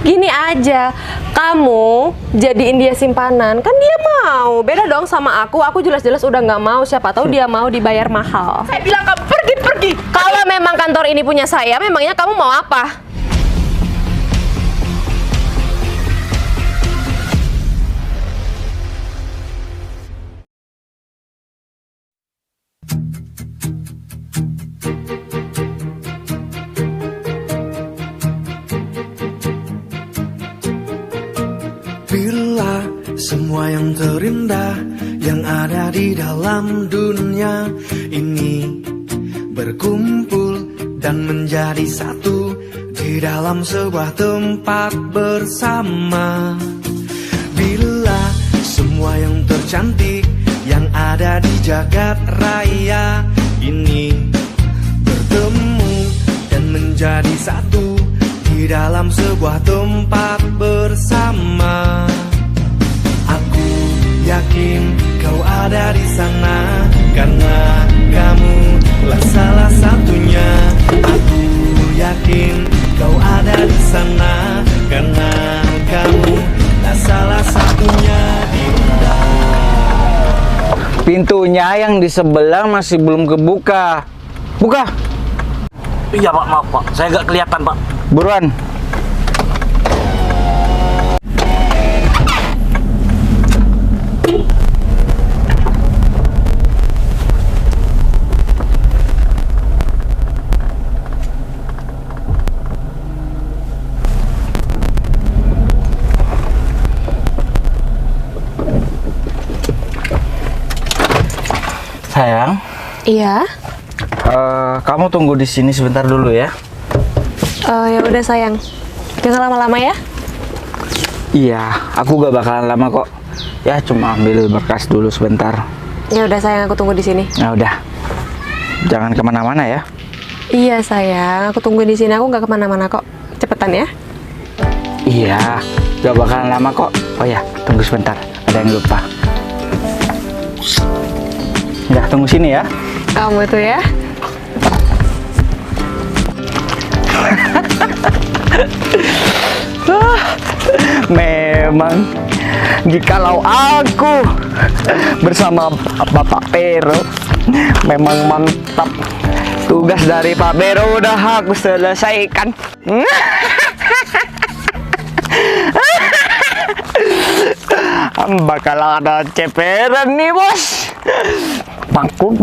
Gini aja, kamu jadiin dia simpanan, kan dia mau. Beda dong sama aku jelas-jelas udah nggak mau. Siapa tahu dia mau dibayar mahal. Saya bilang kamu pergi. Kalau memang kantor ini punya saya, memangnya kamu mau apa? Bila semua yang terindah yang ada di dalam dunia ini berkumpul dan menjadi satu di dalam sebuah tempat bersama. Bila semua yang tercantik yang ada di jagat raya ini bertemu dan menjadi satu di dalam sebuah tempat bersama. Aku yakin kau ada di sana karena kamu lah salah satunya. Aku yakin kau ada di sana karena kamu lah salah satunya. Pintunya yang di sebelah masih belum kebuka. Buka. Iya Pak, maaf Pak, saya nggak kelihatan Pak. Buruan. Sayang, Iya. kamu tunggu di sini sebentar dulu ya. Ya udah sayang, jangan lama-lama ya. Iya, aku gak bakalan lama kok. Ya cuma ambil berkas dulu sebentar. Ya udah sayang, aku tunggu di sini. Nah udah, jangan kemana-mana ya. Iya sayang, aku tunggu di sini. Aku nggak kemana-mana kok. Cepetan ya. Iya, gak bakalan lama kok. Oh ya, tunggu sebentar. Ada yang lupa. Udah, tunggu sini ya. Kamu tuh ya. Memang jikalau aku bersama Bapak Pero memang mantap. Tugas dari Pak Pero udah aku selesaikan. Bakal ada ceperan nih bos. Bangku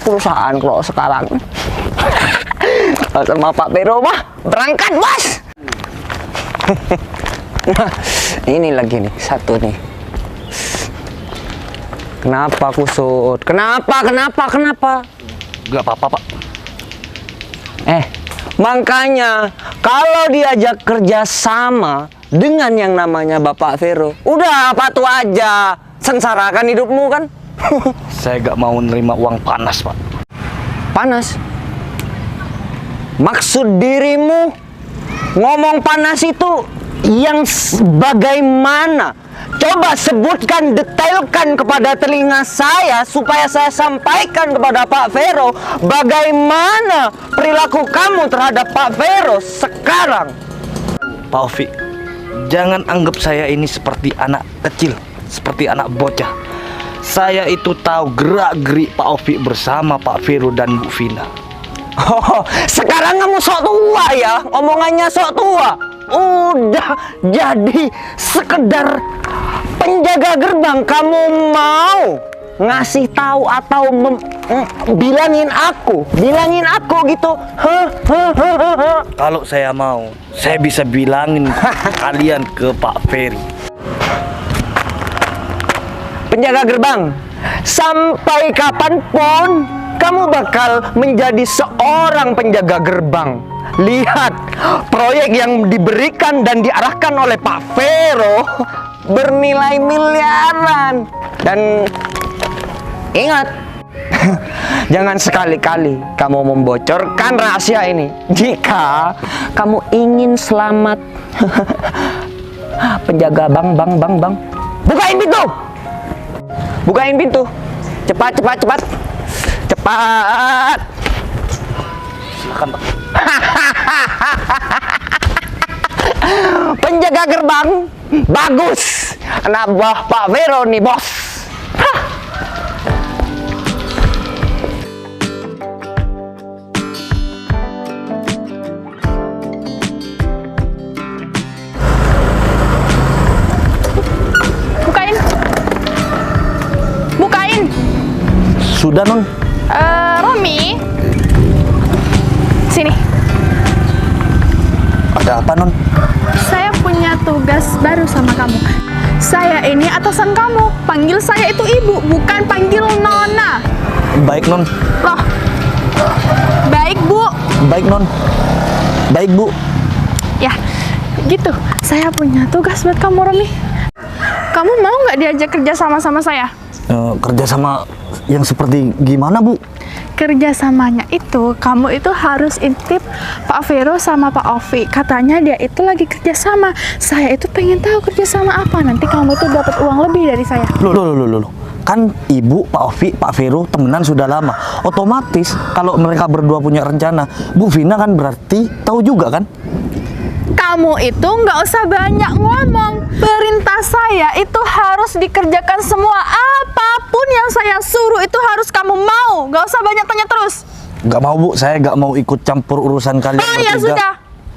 perusahaan kalau sekarang. Sama Pak Pero mah berangkat bos. Ini lagi nih satu nih. Kenapa kusut? Kenapa? Nggak apa-apa Pak. Makanya kalau diajak kerja sama dengan yang namanya Bapak Vero, udah patuh aja, sengsarakan hidupmu kan? Saya nggak mau nerima uang panas Pak. Panas? Maksud dirimu ngomong panas itu yang bagaimana? Coba sebutkan, detailkan kepada telinga saya supaya saya sampaikan kepada Pak Vero bagaimana perilaku kamu terhadap Pak Vero sekarang. Pak Ovi, jangan anggap saya ini seperti anak kecil, seperti anak bocah. Saya itu tahu gerak-gerik Pak Ovi bersama Pak Vero dan Bu Vina. Oh, sekarang kamu sok tua ya, omongannya sok tua. Udah jadi sekedar penjaga gerbang, kamu mau ngasih tahu atau bilangin aku gitu. Kalau saya mau, saya bisa bilangin kalian ke Pak Ferry. Penjaga gerbang, sampai kapanpun kamu bakal menjadi seorang penjaga gerbang. Lihat, proyek yang diberikan dan diarahkan oleh Pak Vero bernilai miliaran. Dan ingat, jangan sekali-kali kamu membocorkan rahasia ini jika kamu ingin selamat. Penjaga bang. Bukain pintu. Bukain pintu. Cepat. Silakan Pak. penjaga gerbang. Bagus, anak buah Pak Vero nih bos. Hah. Bukain. Bukain. Sudah non. Romi. Sini. Ada apa non? Saya punya tugas baru sama kamu. Saya ini atasan kamu. Panggil saya itu ibu, bukan panggil nona. Baik non. Loh. Baik, Bu. Baik non. Baik bu. Ya, gitu. Saya punya tugas buat kamu, Romi. Kamu mau nggak diajak kerja sama saya? Kerja sama yang seperti gimana bu? Kerjasamanya itu, kamu itu harus intip Pak Vero sama Pak Ovi. Katanya dia itu lagi kerjasama. Saya itu pengen tahu kerjasama apa. Nanti kamu itu dapat uang lebih dari saya. Loh. Kan ibu, Pak Ovi, Pak Vero temenan sudah lama. Otomatis kalau mereka berdua punya rencana, Bu Vina kan berarti tahu juga kan? Kamu itu nggak usah banyak ngomong. Perintah saya itu harus dikerjakan semua. Apapun yang saya suruh itu harus kamu mau. Nggak usah banyak tanya terus. Nggak mau bu, saya nggak mau ikut campur urusan kalian Oh ya bertiga. sudah.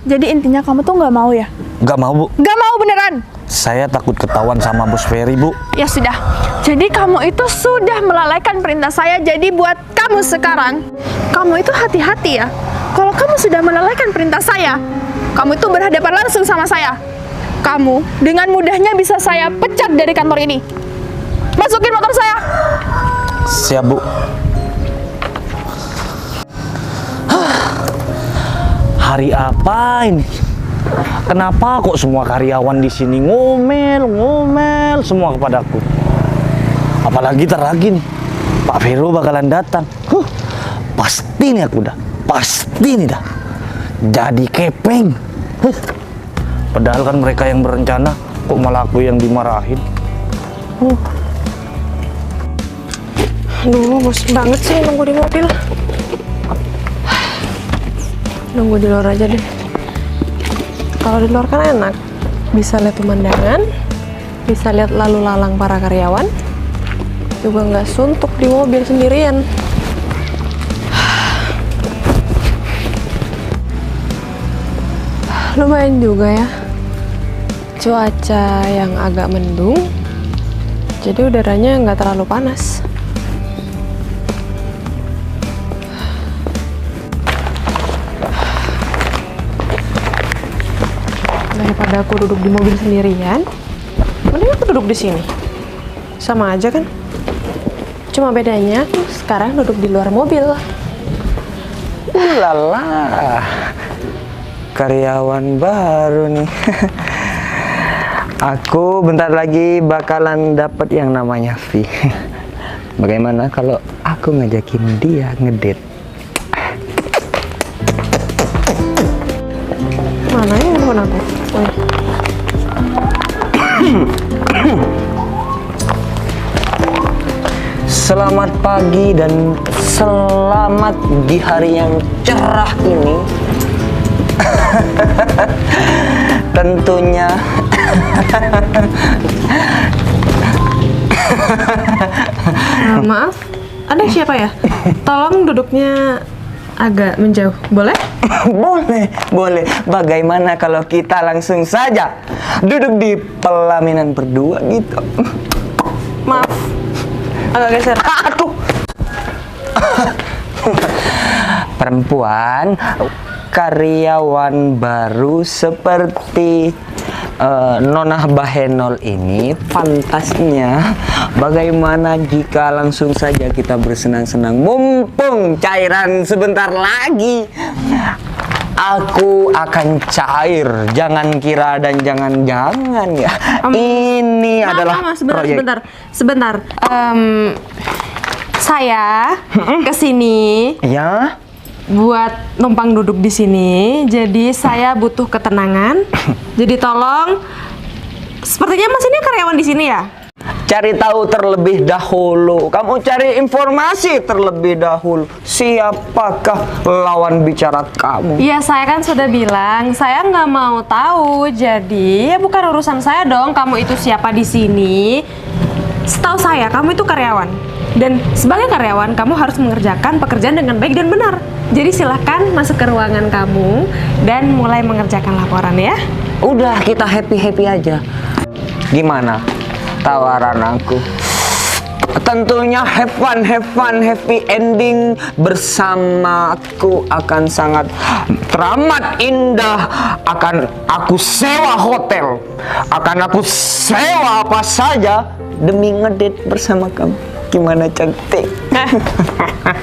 Jadi intinya kamu tuh nggak mau ya? Nggak mau bu, Nggak mau beneran? saya takut ketahuan sama Bos Ferry bu. Ya sudah. Jadi kamu itu sudah melalaikan perintah saya. Jadi buat kamu sekarang, kamu itu hati-hati ya. Kalau kamu sudah melalaikan perintah saya, kamu itu berhadapan langsung sama saya. Kamu dengan mudahnya bisa saya pecat dari kantor ini. Masukin motor saya. Siap bu. Hari apa ini? Kenapa kok semua karyawan di sini ngomel semua kepadaku? Apalagi lagi nih, Pak Vero bakalan datang. Pasti nih aku dah. Pasti nih dah. Jadi kepeng. Padahal kan mereka yang berencana, kok malah aku yang dimarahin. Aduh, bosan banget sih nunggu di mobil. Nunggu di luar aja deh. Kalau di luar kan enak, bisa lihat pemandangan, bisa lihat lalu lalang para karyawan, juga nggak suntuk di mobil sendirian. Lumayan juga ya, cuaca yang agak mendung, jadi udaranya nggak terlalu panas. Daripada aku duduk di mobil sendirian, mending aku duduk di sini. Sama aja kan? Cuma bedanya aku sekarang duduk di luar mobil. Ulala, karyawan baru nih. Aku bentar lagi bakalan dapat yang namanya fee. Bagaimana kalau aku ngajakin dia ngedate? Mana ya handphone aku? Oh, ya. Selamat pagi dan selamat di hari yang cerah ini. Tentunya Maaf, ada siapa ya? Tolong duduknya agak menjauh, boleh? boleh. Bagaimana kalau kita langsung saja duduk di pelaminan berdua gitu? Maaf, agak geser. Aduh. Perempuan, karyawan baru seperti Nona Bahenol ini, pantasnya bagaimana jika langsung saja kita bersenang-senang, mumpung cairan sebentar lagi aku akan cair. Jangan kira dan jangan ya. Ini adalah proyek. Sebentar. Saya kesini Ya. buat numpang duduk di sini. Jadi saya butuh ketenangan. Jadi tolong, sepertinya Mas ini karyawan di sini ya? cari tahu terlebih dahulu. Kamu cari informasi terlebih dahulu. Siapakah lawan bicara kamu? Iya, saya kan sudah bilang saya nggak mau tahu. Jadi ya bukan urusan saya dong. Kamu itu siapa di sini? Setahu saya kamu itu karyawan. Dan sebagai karyawan kamu harus mengerjakan pekerjaan dengan baik dan benar. Jadi silahkan masuk ke ruangan kamu dan mulai mengerjakan laporan ya. Udah, kita happy-happy aja. Gimana tawaran aku? Tentunya have fun, happy ending bersamaku akan sangat teramat indah. Akan aku sewa hotel, akan aku sewa apa saja demi ngedate bersama kamu. Gimana, cantik?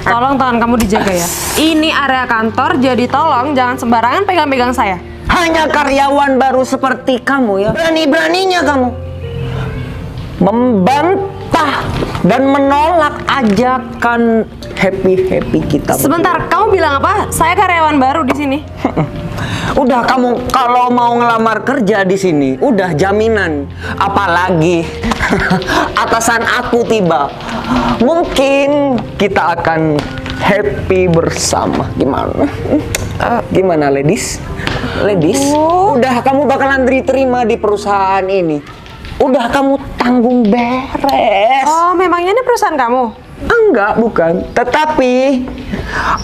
Tolong tangan kamu dijaga ya. Ini area kantor, jadi tolong jangan sembarangan pegang-pegang saya. Hanya karyawan baru seperti kamu ya, berani-beraninya kamu membantah dan menolak ajakan happy kita. Sebentar, kamu bilang apa? Saya karyawan baru di sini. Udah, kamu kalau mau ngelamar kerja di sini, udah jaminan. Apalagi atasan aku tiba, mungkin kita akan happy bersama. Gimana? Gimana, ladies? Udah kamu bakalan diterima di perusahaan ini. Udah kamu tanggung beres. Oh, memangnya ini perusahaan kamu? Enggak, bukan. Tetapi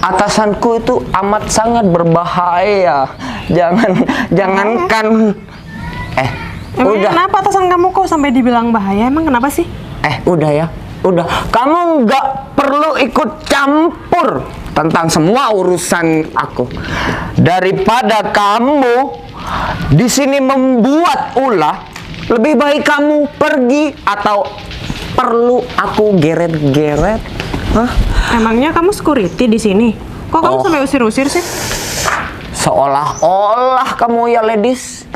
atasanku itu amat sangat berbahaya. Jangankan. Emangnya Udah. kenapa atasan kamu kok sampai dibilang bahaya? Emang kenapa sih? Udah ya. Udah. Kamu nggak perlu ikut campur tentang semua urusan aku. Daripada kamu di sini membuat ulah, lebih baik kamu pergi. Atau perlu aku geret-geret? Hah? Emangnya kamu security di sini? Kok kamu sampai usir-usir sih? Seolah-olah kamu ya, ladies.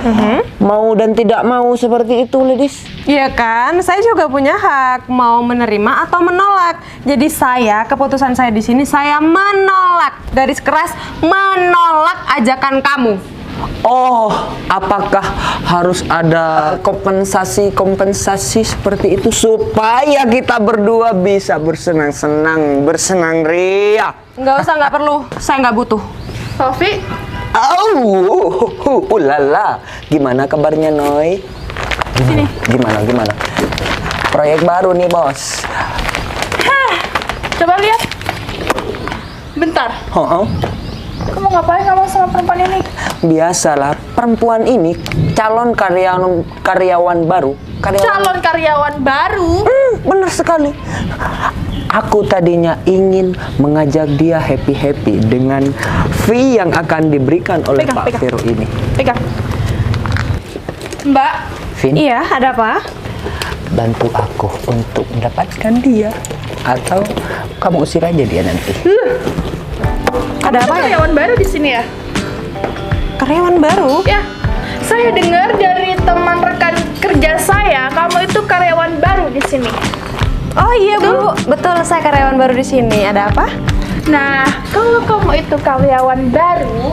Mau dan tidak mau seperti itu, ladies. Iya kan, saya juga punya hak mau menerima atau menolak. Jadi keputusan saya di sini, saya menolak, garis keras menolak ajakan kamu. Oh, apakah harus ada kompensasi seperti itu supaya kita berdua bisa bersenang-senang, bersenang ria? Nggak perlu, saya nggak butuh. Sofi, Ulala, gimana kabarnya, Noy? sini. Gimana? Proyek baru nih, bos. Coba lihat. Bentar. Kamu ngapain kamu sama perempuan ini? Biasalah, perempuan ini calon karyawan baru. Calon karyawan baru? Benar sekali. Aku tadinya ingin mengajak dia happy dengan fee yang akan diberikan oleh Pak Vero ini. Pegang. Mbak. Vin, Iya, ada apa? bantu aku untuk mendapatkan dia. Atau kamu usir aja dia nanti. Ada apa ya? Karyawan baru di sini ya? Karyawan baru? Ya. Saya dengar dari teman rekan kerja saya, kamu itu karyawan baru di sini. Oh iya Bu, betul saya karyawan baru di sini. Ada apa? Nah, kalau kamu itu karyawan baru,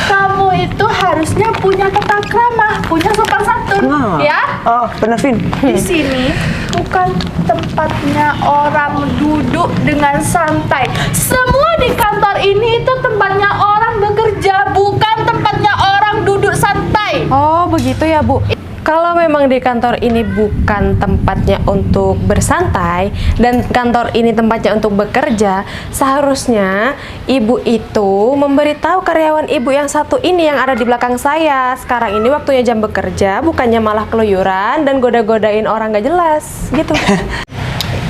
kamu itu harusnya punya tata krama, punya sopan santun, ya? Oh, benar, Vin. Di sini bukan tempatnya orang duduk dengan santai. Semua di kantor ini itu tempatnya orang bekerja, bukan tempatnya orang duduk santai. Oh begitu ya Bu. Kalau memang di kantor ini bukan tempatnya untuk bersantai dan kantor ini tempatnya untuk bekerja, seharusnya ibu itu memberitahu karyawan ibu yang satu ini yang ada di belakang saya. Sekarang ini waktunya jam bekerja, bukannya malah keluyuran dan goda-godain orang gak jelas gitu.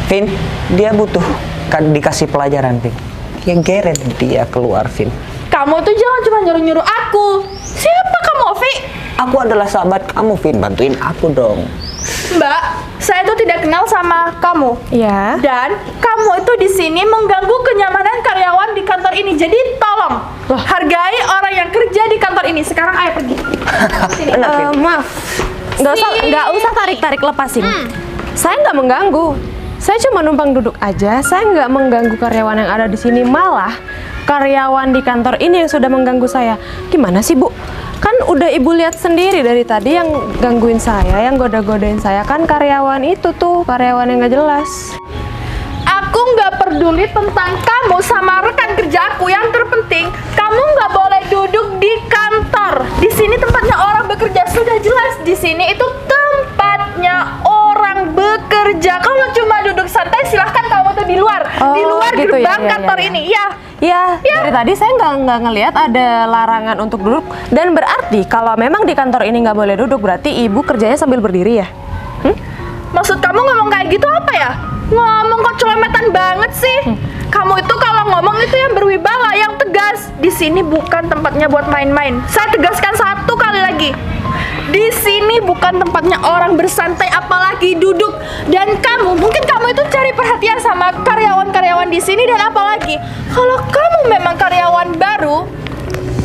Vin, dia butuh dikasih pelajaran, Vin. Ya geret dia keluar, Vin. Kamu tuh jangan cuma nyuruh-nyuruh aku. Siapa kamu, Ovi? Aku adalah sahabat kamu, Vin. Bantuin aku dong. Mbak, saya tuh tidak kenal sama kamu. Ya. Dan kamu itu di sini mengganggu kenyamanan karyawan di kantor ini. Jadi tolong hargai orang yang kerja di kantor ini. Sekarang ayo pergi. Sini. Maaf, nggak usah tarik-tarik lepasin. Saya nggak mengganggu. Saya cuma numpang duduk aja. Saya nggak mengganggu karyawan yang ada di sini. Malah karyawan di kantor ini yang sudah mengganggu saya. Gimana sih Bu? Kan udah ibu lihat sendiri dari tadi yang gangguin saya, yang goda-godain saya kan karyawan itu tuh, karyawan yang nggak jelas. Aku nggak peduli tentang kamu sama rekan kerja aku. Yang terpenting, kamu nggak boleh duduk di kantor. Di sini tempatnya orang bekerja, sudah jelas. Di sini itu tempatnya orang bekerja. Kalau cuma duduk santai, silahkan kamu tuh di luar, di luar gitu ya, gerbang kantor ini. Ya. Ya, dari tadi saya nggak ngelihat ada larangan untuk duduk. Dan berarti kalau memang di kantor ini nggak boleh duduk, berarti ibu kerjanya sambil berdiri ya? Maksud kamu ngomong kayak gitu apa ya? Ngomong kok celemetan banget sih. Kamu itu kalau ngomong itu yang berwibawa, yang tegas. Di sini bukan tempatnya buat main-main. Saya tegaskan satu kali lagi. Di sini bukan tempatnya orang bersantai, apalagi duduk. Dan mungkin kamu itu cari perhatian sama karyawan-karyawan di sini. Dan apalagi kalau kamu memang karyawan baru,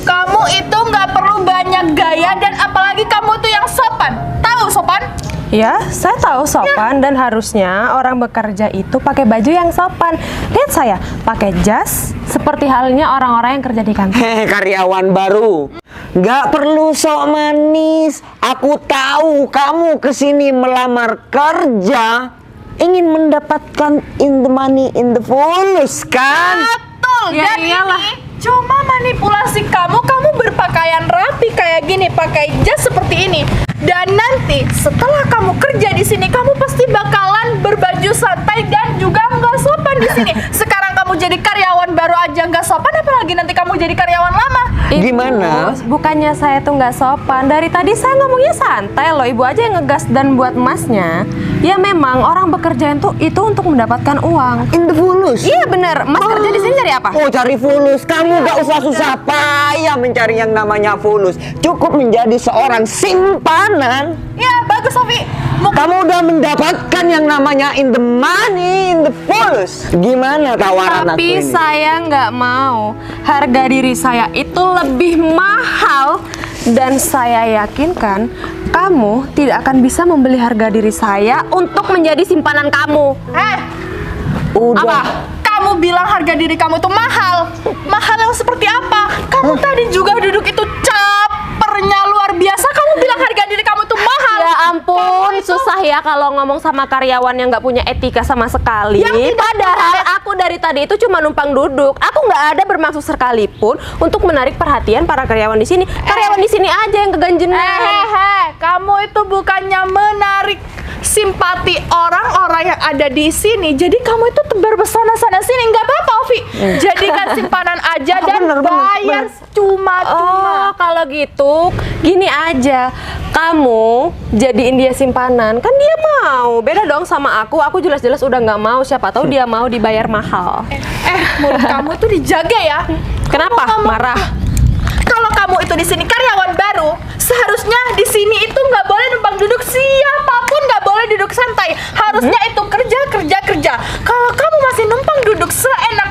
kamu itu nggak perlu banyak gaya. Dan apalagi kamu tuh yang sopan. Tahu sopan? Ya, saya tahu sopan dan harusnya orang bekerja itu pakai baju yang sopan. Lihat saya, pakai jas seperti halnya orang-orang yang kerja di kantor. Heh, karyawan baru. Nggak perlu sok manis. Aku tahu kamu kesini melamar kerja, ingin mendapatkan in the money in the fulus kan? Betul. Ya Dan iyalah. ini cuma manipulasi kamu. Kamu berpakaian rapi kayak gini, pakai jas seperti ini. Dan nanti setelah kamu kerja di sini, kamu pasti bakalan berbaju santai dan juga nggak sopan di sini. Sekarang kamu jadi karyawan baru aja nggak sopan, apalagi nanti kamu jadi karyawan lama. Ibu, Gimana? bukannya saya tuh nggak sopan. Dari tadi saya ngomongnya santai loh. Ibu aja yang ngegas dan buat emasnya. Ya memang orang bekerja itu untuk mendapatkan uang. In the fulus. Iya bener. Mas kerja di sini cari apa? Oh, cari fulus. Kamu gak usah susah payah mencari yang namanya fulus. Cukup menjadi seorang simpanan. Ya bagus Sofi. Kamu udah mendapatkan yang namanya in the money, in the fulus. Gimana tawaran aku Tapi ini? saya nggak mau. Harga diri saya itu lebih mahal. Dan saya yakinkan kamu tidak akan bisa membeli harga diri saya untuk menjadi simpanan kamu. Udah. Apa? Kamu bilang harga diri kamu itu mahal. Mahal yang seperti apa? Kamu tadi juga duduk itu capernya luar biasa. Kamu bilang harga diri kamu itu mahal. Ya ampun, Kamu itu- susah ya kalau ngomong sama karyawan yang nggak punya etika sama sekali. Yang tidak Padahal aku dari tadi itu cuma numpang duduk. Aku nggak ada bermaksud sekalipun untuk menarik perhatian para karyawan di sini. Karyawan di sini aja yang keganjenan. Kamu itu bukannya menarik simpati orang-orang yang ada di sini. Jadi kamu itu tebar pesona sana sini. Nggak apa-apa, Ovi. Jadikan simpanan aja dan Bener, bayar cuma-cuma. Oh, kalau gitu, gini aja. Kamu jadiin dia simpanan, kan dia mau. Beda dong sama aku. Aku jelas-jelas udah nggak mau. Siapa tahu dia mau dibayar mahal. Mulut kamu tuh dijaga ya. Kenapa? Kamu ngomong- Marah? Kalau kamu itu di sini karyawan baru, seharusnya di sini itu nggak boleh numpang duduk. Siapapun nggak boleh duduk santai. Harusnya itu kerja. Kalau kamu masih numpang duduk seenak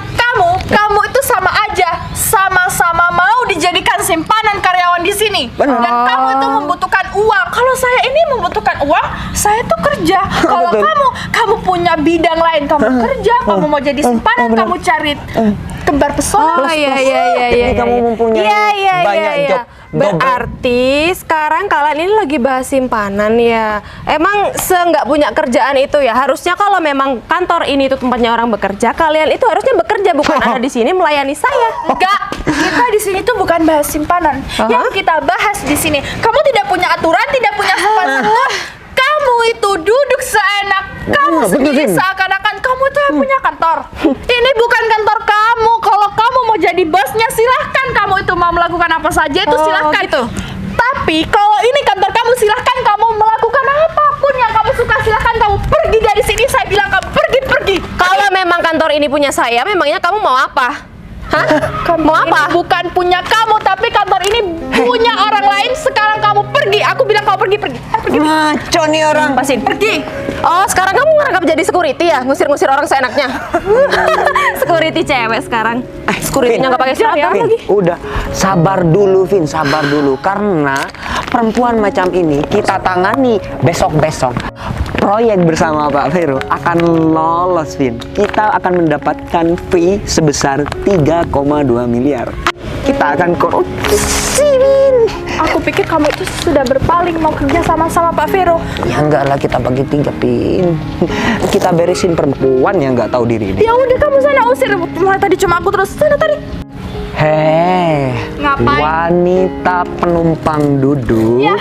kamu itu sama aja, sama-sama mau dijadikan simpanan karyawan di sini. Benar. Dan kamu itu membutuhkan uang. Kalau saya ini membutuhkan uang, saya tuh kerja. Kalau Betul. kamu punya bidang lain, kamu kerja, kamu mau jadi simpanan, benar. kamu cari tebar pesona. Oh iya. Ini kamu mempunyai banyak job. Berarti sekarang kalian ini lagi bahas simpanan ya. Emang nggak punya kerjaan itu ya. Harusnya kalau memang kantor ini itu tempatnya orang bekerja, kalian itu harusnya bekerja bukan ada di sini melayani saya. Enggak, kita di sini tuh bukan bahas simpanan. Yang kita bahas di sini, kamu tidak punya aturan, tidak punya sopan santun. Kamu itu duduk seenak kamu sendiri, betul, Vin. seakan-akan kamu tuh yang punya kantor. Ini bukan kantor kamu. Kalau kamu mau jadi bosnya, silahkan. Kamu itu mau melakukan apa saja itu Oh, silahkan. gitu. Tapi kalau ini kantor kamu, silahkan kamu melakukan apapun yang kamu suka. Silahkan kamu pergi dari sini. Saya bilang kamu pergi. Kalau memang kantor ini punya saya, memangnya kamu mau apa? Hah? Mau apa? Ini bukan punya kamu, tapi kantor ini punya orang lain. Sekarang kamu pergi. Aku bilang kamu pergi. Pergi. Ngaco nih orang. Pasin. Pergi. Oh, sekarang kamu ngerangkap jadi security ya? Ngusir-ngusir orang seenaknya. Security cewek sekarang. Security-nya nggak pakai seragam Vin, lagi. udah sabar dulu, Vin, sabar dulu. Karena perempuan macam ini kita tangani besok-besok. Proyek bersama Pak Vero akan lolos, Vin. Kita akan mendapatkan fee sebesar 3,2 miliar. Kita akan korupsi, Vin. Aku pikir kamu itu sudah berpaling mau kerja sama Pak Vero. Ya enggak lah, kita bagi 3, Pin. Kita beresin perempuan yang nggak tahu diri ini. Ya udah kamu sana usir. Mulai tadi cuma aku terus sana tadi. Hei, Ngapain? wanita penumpang duduk. Ya.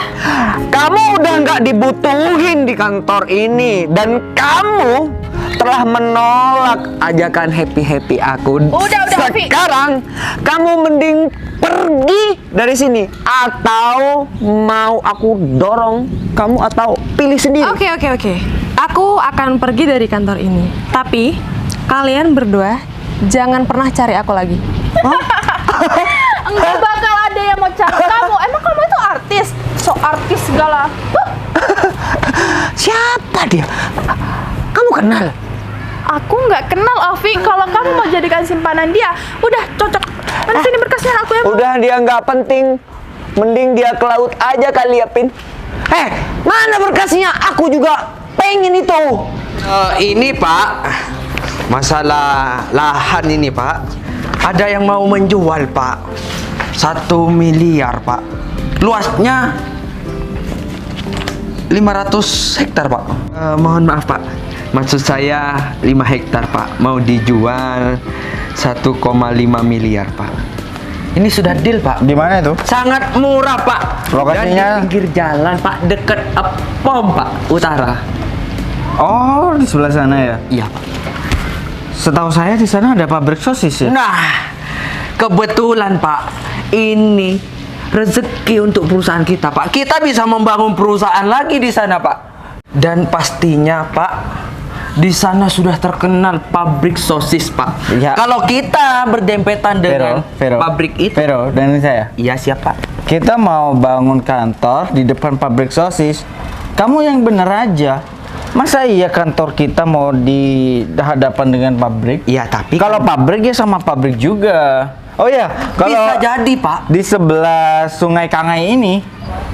Kamu udah nggak dibutuhin di kantor ini dan kamu telah menolak ajakan happy aku. Udah, Ovi. Sekarang kamu mending pergi dari sini atau mau aku dorong kamu atau pilih sendiri. Oke. Aku akan pergi dari kantor ini. Tapi kalian berdua jangan pernah cari aku lagi. Enggak bakal ada yang mau cari kamu. Emang kamu itu artis? So artis segala. Siapa dia? Kamu kenal? Aku nggak kenal Ovi. Kalau kamu mau jadikan simpanan dia, udah cocok. Mana sini berkasnya aku ya. Udah, dia nggak penting. Mending dia ke laut aja kali ya, Pin. Mana berkasnya? Aku juga pengen itu. Ini Pak, masalah lahan ini Pak. Ada yang mau menjual Pak, 1 miliar Pak. Luasnya 500 hektar Pak. Mohon maaf Pak, maksud saya 5 hektar Pak. Mau dijual 1,5 miliar Pak. Ini sudah deal Pak. Di mana itu? Sangat murah Pak. Lokasinya? Dan di pinggir jalan Pak, deket POM Pak, utara. Oh, di sebelah sana ya. Iya Pak. Setahu saya di sana ada pabrik sosis ya. Nah, kebetulan Pak, ini rezeki untuk perusahaan kita Pak. Kita bisa membangun perusahaan lagi di sana Pak. Dan pastinya Pak, di sana sudah terkenal pabrik sosis Pak. Ya. Kalau kita berdempetan dengan pabrik itu, Vero, dan saya. iya siapa? Kita mau bangun kantor di depan pabrik sosis. Kamu yang bener aja. Masa iya kantor kita mau di hadapan dengan pabrik? Iya, tapi Kalau pabrik ya sama pabrik juga. Oh ya, kalau bisa jadi Pak. di sebelah Sungai Kangai ini,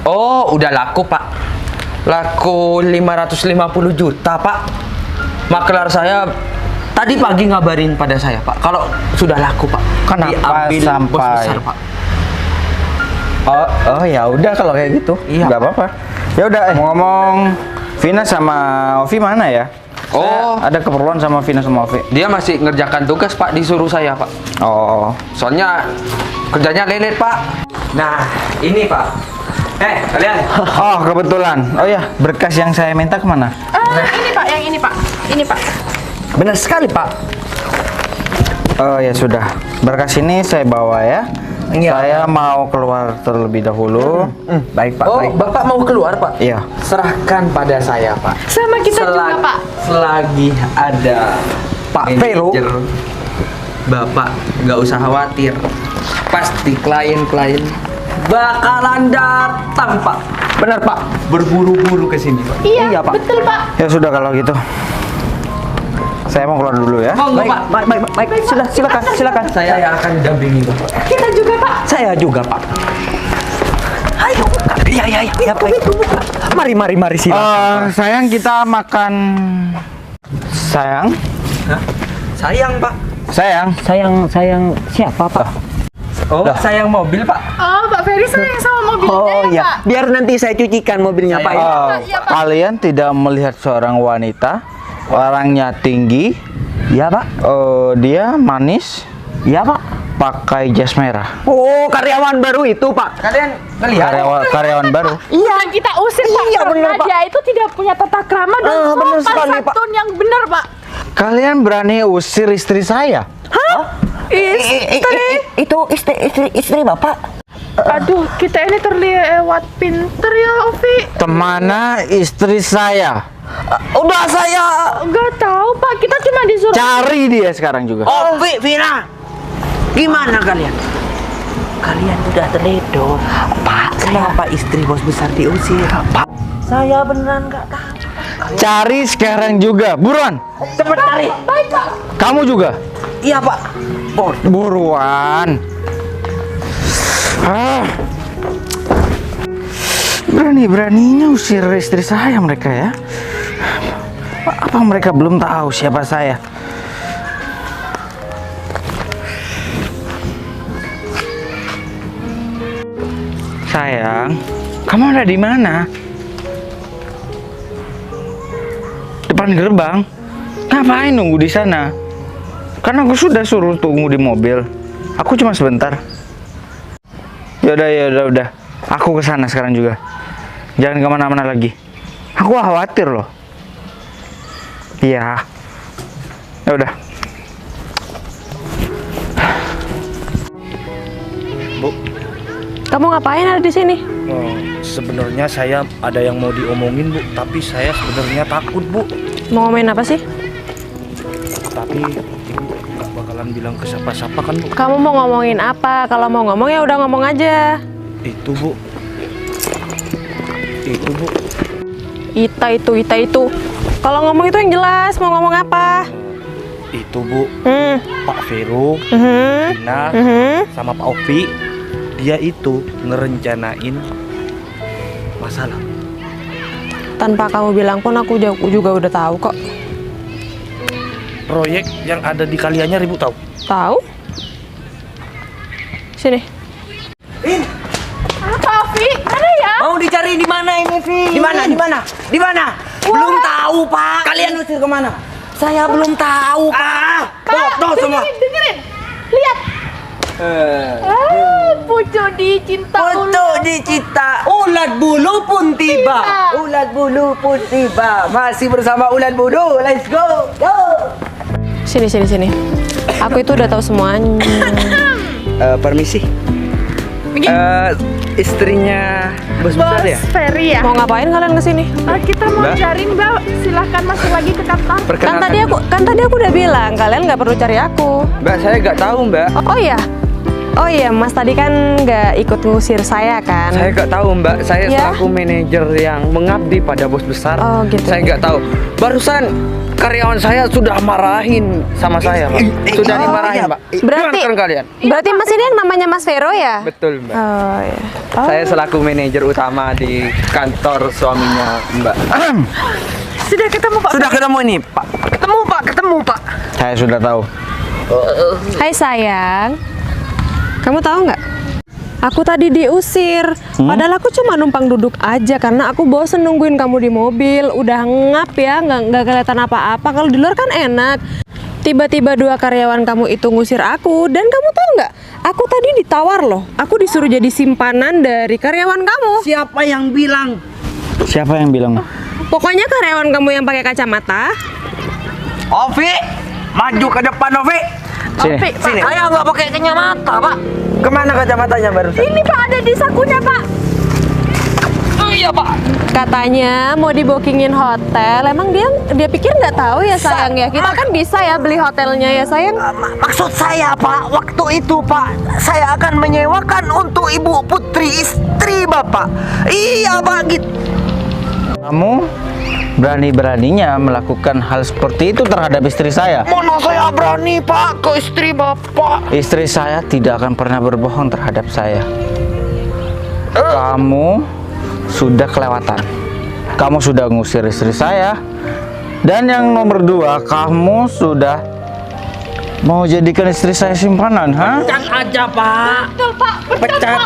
Oh, udah laku Pak. Laku 550 juta Pak. Maklar saya tadi pagi ngabarin pada saya Pak, kalau sudah laku Pak. Kenapa Diambil bos sampai- besar, Pak. oh ya udah kalau kayak gitu, Iya. nggak apa-apa. Ya udah, ngomong Vina sama Ovi mana ya? Oh. Saya ada keperluan sama Vina sama Ovi. Dia masih ngerjakan tugas Pak, disuruh saya Pak. Oh, Soalnya kerjanya lelet Pak. Nah, ini Pak. Kalian. oh kebetulan. Oh ya, berkas yang saya minta kemana? Ini Pak, yang ini Pak. Ini Pak. Benar sekali Pak. Oh ya sudah, berkas ini saya bawa ya. Iya. Saya mau keluar terlebih dahulu. Baik Pak. Oh, Bapak mau keluar Pak? Iya. Serahkan pada saya Pak. Sama kita juga Pak. Selagi ada Pak Vero. manajer, Bapak nggak usah khawatir. Pasti klien-klien bakalan datang Pak. Benar Pak. Berburu-buru ke sini Pak. Iya, betul Pak. Ya sudah kalau gitu. Saya mau keluar dulu ya. Monggo Pak. Baik, silakan. Saya akan dampingi Bapak. Kita juga Pak. Saya juga, Pak. Ayo, ya, baik. Mari, silakan. Sayang kita makan. Sayang, Sayang Pak. Sayang siapa, Pak? Oh, sayang mobil Pak. Oh, Pak Ferry sayang sama mobilnya Oh ya, iya, Pak. biar nanti saya cucikan mobilnya, Pak. Ya. Iya, Pak. kalian tidak melihat seorang wanita, orangnya tinggi, Iya, Pak. dia manis, Iya, Pak. pakai jas merah. Oh, karyawan baru itu, Pak. Kalian ngelihat? Karyawan baru. Iya, kita usir Pak. Iya, Karena bener, Pak. dia itu tidak punya tata krama dan bener sopan sekali, Pak. santun yang benar, Pak. Kalian berani usir istri saya? Itu istri Bapak. Aduh, kita ini terlewat pinter ya, Ovi. Kemana istri saya? Udah saya Nggak tahu, Pak. Kita cuma disuruh. Cari dia sekarang juga. Ovi, Vina. Gimana kalian? Kalian udah terledor. Pak, kenapa istri bos besar diusir? Pak, saya beneran nggak tahu. Cari sekarang juga, buruan. Cepet cari. Baik, Pak. Kamu juga. Iya Pak. Oh, Buruan. Berani-beraninya usir istri saya mereka ya. Apa mereka belum tahu siapa saya? Sayang, kamu ada di mana? Depan gerbang. Ngapain nunggu di sana? Karena aku sudah suruh tunggu di mobil. Aku cuma sebentar. Yaudah. Aku ke sana sekarang juga. Jangan kemana-mana lagi. Aku khawatir loh. Iya. Yaudah. Bu, Kamu ngapain ada di sini? sebenarnya saya ada yang mau diomongin, Bu, tapi saya sebenarnya takut, Bu. Mau ngomongin apa sih? Tapi Ibu nggak bakalan bilang ke siapa-siapa kan, Bu? Kamu mau ngomongin apa? Kalau mau ngomong ya udah ngomong aja. Itu, Bu. Itu, Bu. Ita itu. Kalau ngomong itu yang jelas, mau ngomong apa? Itu, Bu. Hmm. Pak Vero, Mhm. Dina, Mhm. sama Pak Ovi, dia itu ngerencanain masalah. Tanpa kamu bilang pun aku juga udah tahu kok. Proyek yang ada di Kalianyar, Ibu tahu? Tahu? Sini. Ovi, mana ya? Mau dicari di mana ini, Vi? Di mana? Belum tahu, Pak. Kalian usir kemana? Saya belum tahu, Pak. Tuh semua. Dengerin. Lihat. Pucuk dicinta Untuk dicinta, ulat bulu pun tiba. Masih bersama ulat bulu. Let's go. Sini. Aku itu udah tahu semuanya. Permisi. Istrinya bos besar ya? Ferry ya? Mau ngapain kalian kesini? Kita mau Mbak. cari Mbak. Silahkan masuk lagi ke kantor. Kan tadi aku udah bilang kalian nggak perlu cari aku. Mbak, saya nggak tahu, Mbak. Oh iya, Mas tadi kan nggak ikut ngusir saya kan? Saya nggak tahu, Mbak. Saya Ya? selaku manajer yang mengabdi pada bos besar. Oh, gitu. Saya nggak tahu. Barusan karyawan saya sudah marahin sama saya, Pak. Sudah dimarahin, Pak. Berarti- Dengarkan kalian. Berarti Mas ini yang namanya Mas Vero ya? Betul, Mbak. Oh iya. Oh. Saya selaku manajer utama di kantor suaminya, Mbak. Sudah ketemu Pak. Sudah ketemu ini, Pak. Ketemu Pak. Saya sudah tahu. Hai sayang, kamu tahu nggak? Aku tadi diusir. Padahal aku cuma numpang duduk aja karena aku bosen nungguin kamu di mobil. Udah ngap ya, nggak kelihatan apa-apa. Kalau di luar kan enak. Tiba-tiba 2 karyawan kamu itu ngusir aku. Dan kamu tahu nggak? Aku tadi ditawar loh. Aku disuruh jadi simpanan dari karyawan kamu. Siapa yang bilang? Siapa yang bilang? Pokoknya karyawan kamu yang pakai kacamata. Ovi, maju ke depan, Ovi. Sini. Sini. Saya nggak pakai kacamata, Pak. Kemana kacamatanya barusan? Ini Pak ada di sakunya Pak. Katanya mau dibokingin hotel. Emang dia pikir nggak tahu ya sayang ya? Kita kan bisa ya beli hotelnya ya sayang. Maksud saya, Pak, waktu itu, Pak, saya akan menyewakan untuk Ibu Putri, istri Bapak. Iya, Pak, gitu. Kamu berani-beraninya melakukan hal seperti itu terhadap istri saya. Mana saya berani, Pak, ke istri Bapak. Istri saya tidak akan pernah berbohong terhadap saya. Kamu sudah kelewatan. Kamu sudah ngusir istri saya. Dan yang nomor 2, kamu sudah mau jadikan istri saya simpanan, ha? Pecat aja, Pak. Betul Pak. Pecat.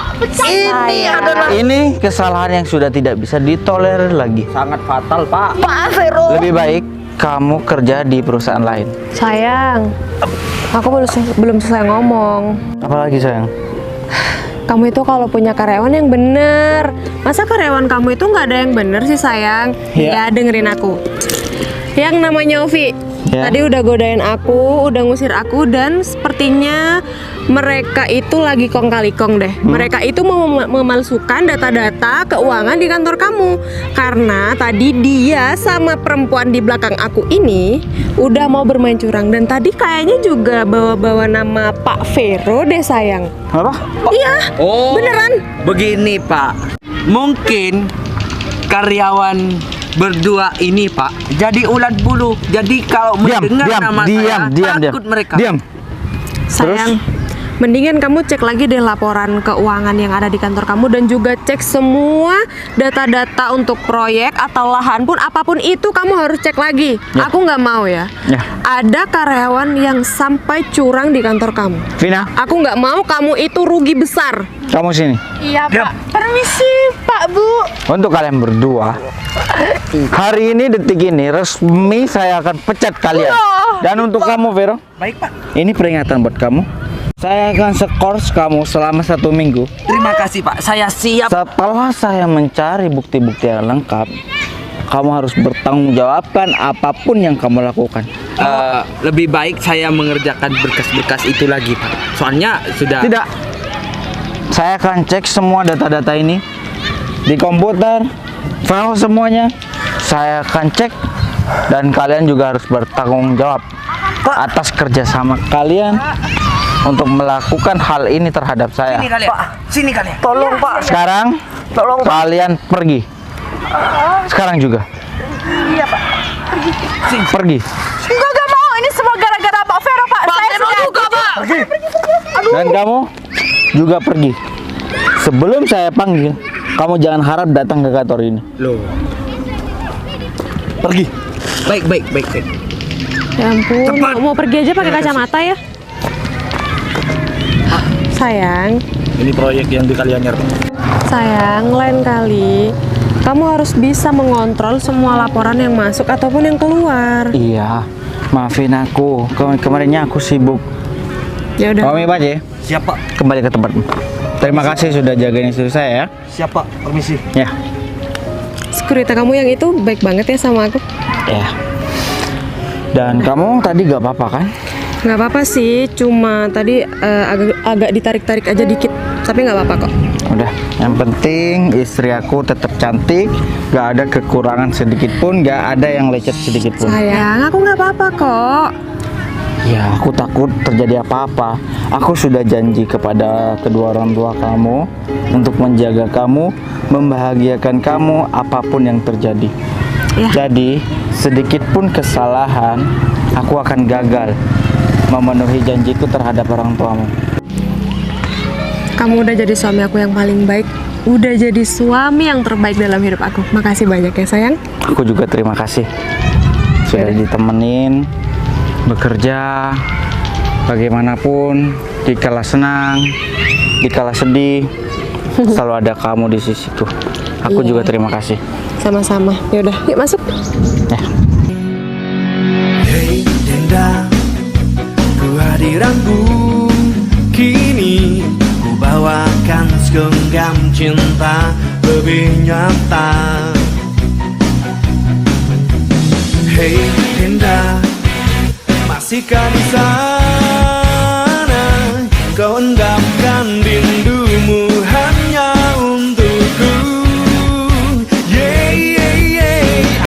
Ini adalah Ini kesalahan yang sudah tidak bisa ditolerir lagi. sangat fatal, Pak. Pak Vero. Lebih baik kamu kerja di perusahaan lain. Sayang, aku belum selesai ngomong. Apalagi sayang? Kamu itu kalau punya karyawan yang bener. Masa karyawan kamu itu nggak ada yang bener sih sayang? Iya. Ya dengerin aku. Yang namanya Ovi. Ya. Tadi udah godain aku, udah ngusir aku, dan sepertinya mereka itu lagi kong kali kong deh. Mereka itu mau memalsukan data-data keuangan di kantor kamu. Karena tadi dia sama perempuan di belakang aku ini udah mau bermain curang. Dan tadi kayaknya juga bawa-bawa nama Pak Vero deh sayang. Apa? Iya, Oh, beneran. Begini Pak, mungkin karyawan berdua ini Pak jadi ulat bulu. Jadi kalau mendengar nama saya takut mereka. Diam. Sayang, Mendingan kamu cek lagi deh laporan keuangan yang ada di kantor kamu dan juga cek semua data-data untuk proyek atau lahan pun apapun itu kamu harus cek lagi. Ya. Aku nggak mau ya. Ya. Ada karyawan yang sampai curang di kantor kamu. Vina, Aku nggak mau kamu itu rugi besar. kamu sini. Iya, Pak. Permisi, Pak, Bu. Untuk kalian berdua, hari ini detik ini resmi saya akan pecat kalian. Dan untuk kamu Vero, Baik Pak. ini peringatan buat kamu. Saya akan skors kamu selama 1 minggu. Terima kasih Pak. Saya siap. Setelah saya mencari bukti-bukti yang lengkap, kamu harus bertanggung jawabkan apapun yang kamu lakukan. Lebih baik saya mengerjakan berkas-berkas itu lagi Pak. Soalnya sudah. Tidak. Saya akan cek semua data-data ini di komputer, file semuanya. Saya akan cek dan kalian juga harus bertanggung jawab atas kerjasama kalian untuk melakukan hal ini terhadap saya. Sini kalian. Pak, sini kalian. Tolong Pak. Sekarang kalian pergi. Sekarang juga. Iya, Pak. Pergi. Enggak mau. Ini semua gara-gara Pak Vero, Pak. Saya Vero sudah juga, Pak. Dan kamu juga pergi. Sebelum saya panggil, kamu jangan harap datang ke kantor ini. Loh. Pergi. Baik. Ya ampun, mau pergi aja pakai kacamata ya. Sayang, Ini proyek yang di Kalianyar. sayang, lain kali kamu harus bisa mengontrol semua laporan yang masuk ataupun yang keluar. Iya, maafin aku. Kemarinnya aku sibuk. Ya udah. Kami Pak, Siap Pak. kembali ke tempatmu. Terima kasih sudah jagain istri saya ya. Siap Pak. Permisi. Ya, Sekurita kamu yang itu baik banget ya sama aku. ya. Dan kamu tadi gak apa-apa kan? Nggak apa-apa sih, cuma tadi agak ditarik-tarik aja dikit. Tapi nggak apa-apa kok. Udah, yang penting istri aku tetap cantik, gak ada kekurangan sedikit pun, gak ada yang lecet sedikit pun. Sayang, aku nggak apa-apa kok. Ya, aku takut terjadi apa-apa. Aku sudah janji kepada kedua orang tua kamu untuk menjaga kamu, membahagiakan kamu apapun yang terjadi. Ya. Jadi, sedikit pun kesalahan, aku akan gagal memenuhi janjiku terhadap orang tuamu. Kamu udah jadi suami aku yang paling baik. Udah jadi suami yang terbaik dalam hidup aku. Makasih banyak ya sayang. Aku juga terima kasih sudah ditemenin bekerja bagaimanapun, dikala senang, dikala sedih, selalu ada kamu di sisiku. Aku juga terima kasih. Sama-sama. Ya udah, yuk masuk. Ya. Hei Dinda, ku hadiranku kini, ku bawakan segenggam cinta lebih nyata. Hei Dinda, masihkah di sana